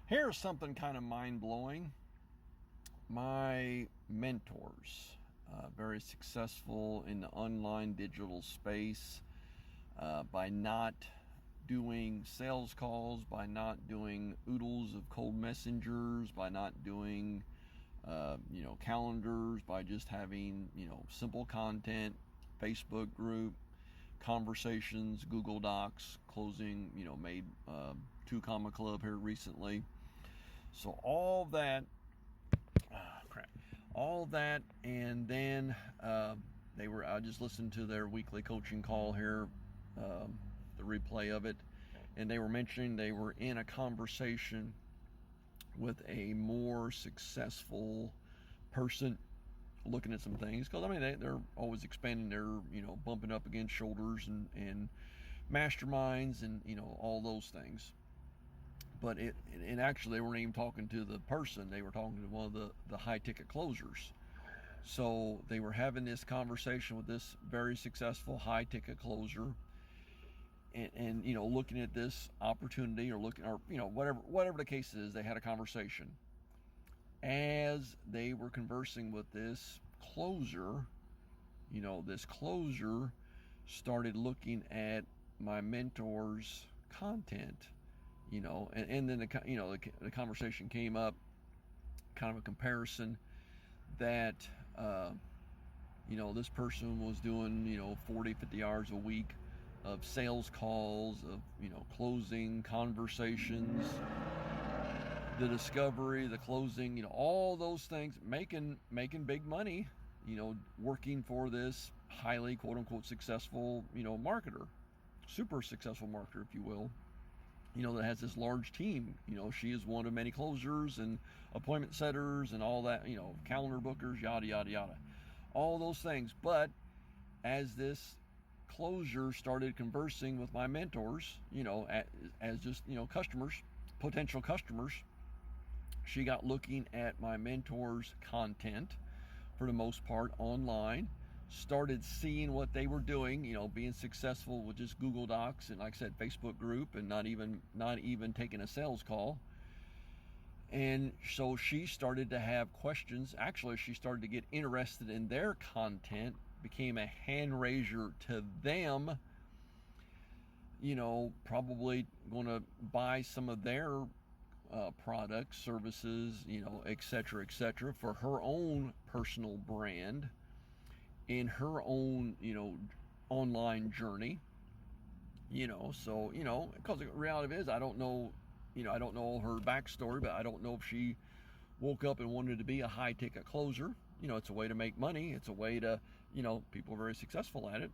Here's something kind of mind-blowing. My mentors, very successful in the online digital space, by not doing sales calls, by not doing oodles of cold messengers, by not doing calendars, by just having simple content, Facebook group, conversations, Google Docs, closing, made 2 Comma Club here recently. So all that, all that, and then I just listened to their weekly coaching call here, the replay of it, and they were mentioning they were in a conversation with a more successful person, looking at some things, because they're always expanding their, bumping up against shoulders and masterminds and all those things. But and actually they weren't even talking to the person, they were talking to one of the high ticket closers. So they were having this conversation with this very successful high ticket closer, and looking at this opportunity, or whatever the case is. They had a conversation. As they were conversing with this closer, this closer started looking at my mentor's content, and then the conversation came up, kind of a comparison that this person was doing 40, 50 hours a week of sales calls, of closing conversations, the discovery, the closing, all those things, making big money, working for this highly quote unquote successful marketer, super successful marketer, if you will, that has this large team. She is one of many closers and appointment setters and all that, calendar bookers, yada yada yada, all those things. But as this closer started conversing with my mentors, as just customers, potential customers, she got looking at my mentors' content, for the most part online, started seeing what they were doing, being successful with just Google Docs and, like I said, Facebook group, and not even taking a sales call. And so she started to have questions. Actually, she started to get interested in their content, became a hand raiser to them, probably going to buy some of their products, services, etc., for her own personal brand, in her own, online journey, so, because the reality is, I don't know her backstory, but I don't know if she woke up and wanted to be a high ticket closer. It's a way to make money. It's a way to, people are very successful at it.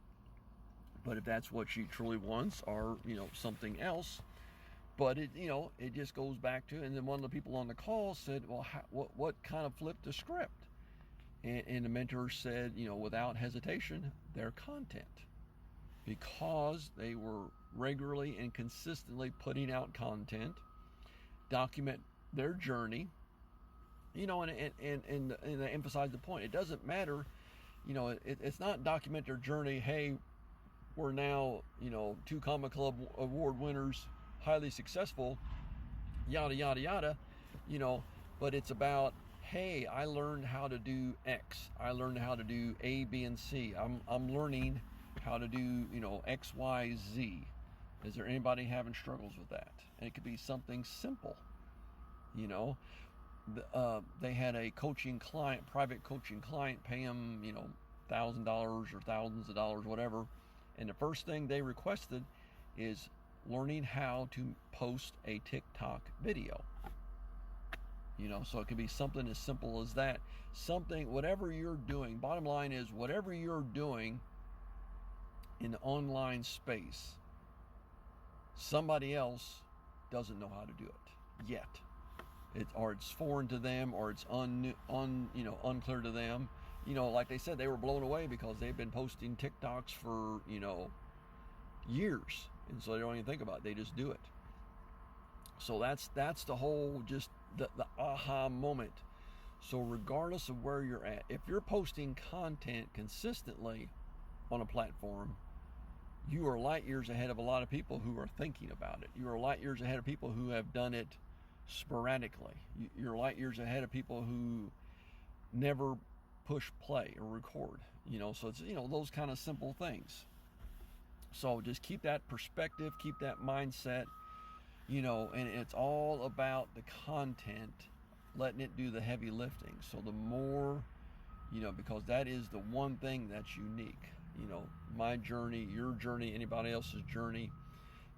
But if that's what she truly wants, or, something else, but it just goes back to, and then one of the people on the call said, well, what kind of flipped the script? And the mentor said, without hesitation, their content. Because they were regularly and consistently putting out content, document their journey, and I emphasize the point. It doesn't matter, it's not document their journey. Hey, we're now, 2 Comma Club award winners, highly successful, yada, yada, yada, but it's about, hey, I learned how to do X. I learned how to do A, B, and C. I'm learning how to do, X, Y, Z. Is there anybody having struggles with that? And it could be something simple. They had a coaching client, private coaching client, pay them, $1,000 or thousands of dollars, whatever. And the first thing they requested is learning how to post a TikTok video. So it can be something as simple as that. Whatever you're doing, bottom line is, whatever you're doing in the online space, somebody else doesn't know how to do it yet. It's foreign to them, or it's unclear to them. Like they said, they were blown away because they've been posting TikToks for, years. And so they don't even think about it. They just do it. So that's the whole, just the aha moment. So regardless of where you're at, if you're posting content consistently on a platform, you are light years ahead of a lot of people who are thinking about it. You are light years ahead of people who have done it sporadically. You're light years ahead of people who never push play or record, so it's, those kind of simple things. So just keep that perspective, keep that mindset, and it's all about the content, letting it do the heavy lifting. So the more, because that is the one thing that's unique. My journey, your journey, anybody else's journey,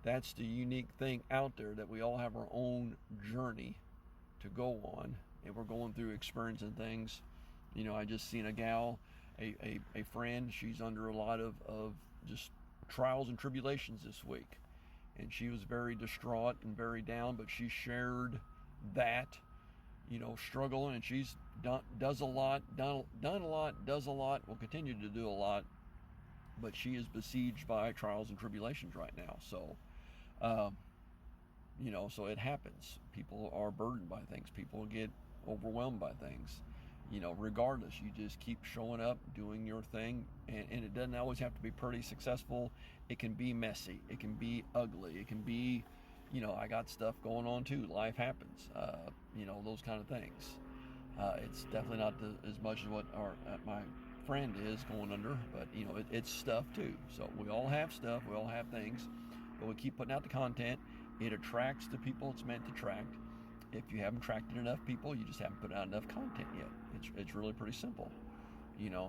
that's the unique thing out there, that we all have our own journey to go on, and we're going through experiencing things. I just seen a gal, a friend, she's under a lot of just trials and tribulations this week, and she was very distraught and very down, but she shared that, struggling, and she's done a lot, does a lot, will continue to do a lot, but she is besieged by trials and tribulations right now. So so it happens. People are burdened by things. People get overwhelmed by things. Regardless, you just keep showing up, doing your thing, and it doesn't always have to be pretty successful. It can be messy. It can be ugly. It can be, I got stuff going on too. Life happens. Those kind of things. It's definitely not as much as what my friend is going under, but it's stuff too. So we all have stuff. We all have things, but we keep putting out the content. It attracts the people it's meant to attract. If you haven't attracted enough people, you just haven't put out enough content yet. It's really pretty simple,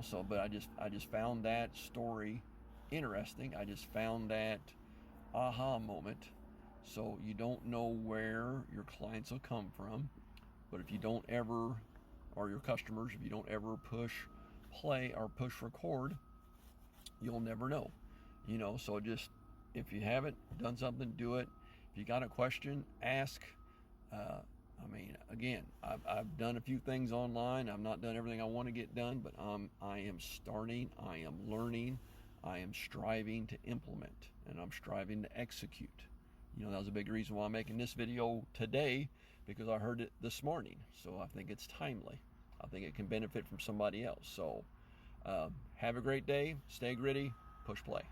So, but I just found that story interesting. I just found that aha moment. So you don't know where your clients will come from, but if you don't ever, or your customers, if you don't ever push play or push record, you'll never know. So just, if you haven't done something, do it. If you got a question, ask. Again, I've done a few things online. I've not done everything I want to get done, but I am starting, I am learning, I am striving to implement, and I'm striving to execute. That was a big reason why I'm making this video today, because I heard it this morning. So I think it's timely. I think it can benefit from somebody else. So have a great day, stay gritty, push play.